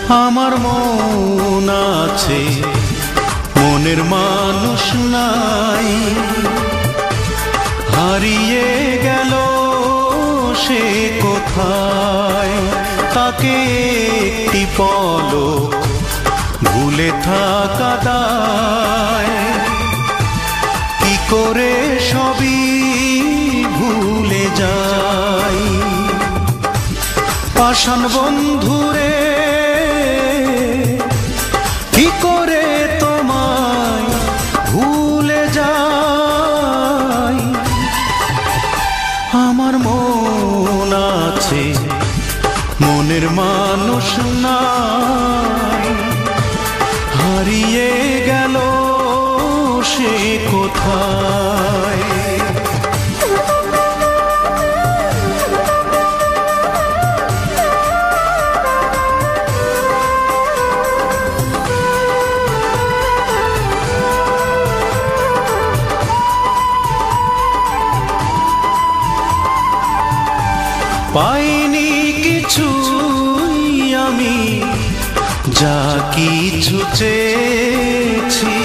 আমার মন আছে, মনের মানুষ নাই, হারিয়ে গেল সে কোথায়। তাকে একটি পলক ভুলে থাকা দায়, কি করে সবই ভুলে যাই। পাষাণ বন্ধুরে কি করে তোমায় ভুলে যাই। আমার মন আছে, মনের মানুষ নাই, হারিয়ে গেল সে কোথায়। পাইনি কিছুই আমি, যা কিছু চেয়েছি,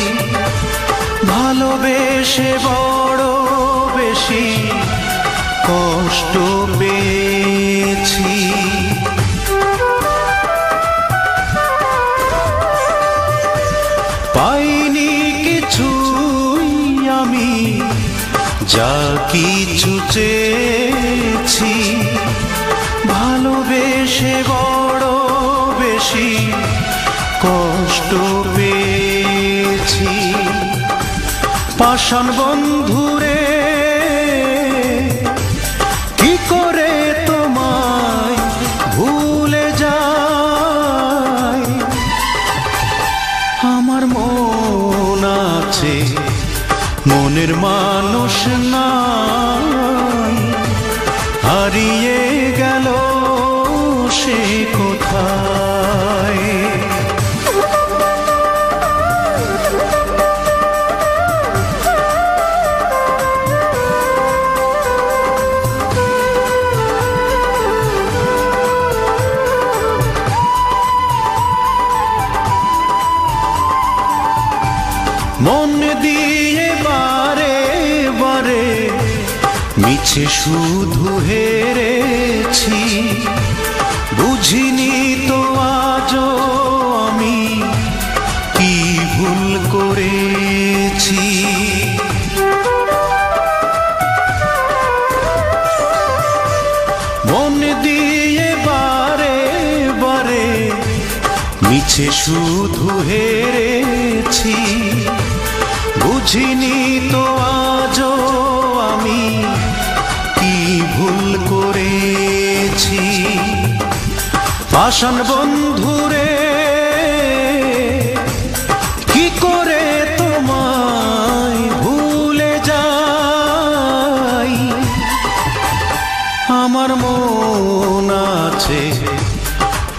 ভালোবেসে বড় বেশি কষ্ট পেয়েছি। পাইনি কিছুই আমি, যা কিছু চেয়েছি, ভালোবেসে বড় বেশি কষ্ট পেয়েছি। পাষাণ বন্ধুরে কি করে তোমায় ভুলে যাই। আমার মন আছে, মনের মানুষ নাই, হারিয়ে গেল সে কোথায়। মন দিয়ে বারে বারে মিছে শুধু হেরেছি, বুঝিনি তো আজও আমি কি ভুল করেছি। মন দিয়ে বারে বারে মিছে শুধু হেরেছি, বুঝিনি তো আজও আমি কি ভুল করেছি। পাষাণ বন্ধুরে কি করে তোমায় ভুলে যাই। আমার মন আছে,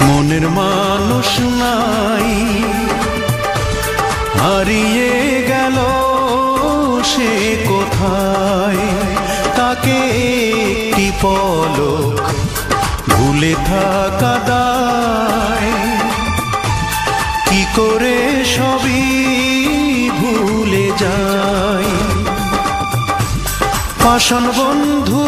মনের মানুষ নাই, হারিয়ে গেল সে কোথায়। তাকে একটি পলক ভুলে থাকা দায়, কি করে সবই ভুলে যাই। পাষাণ বন্ধু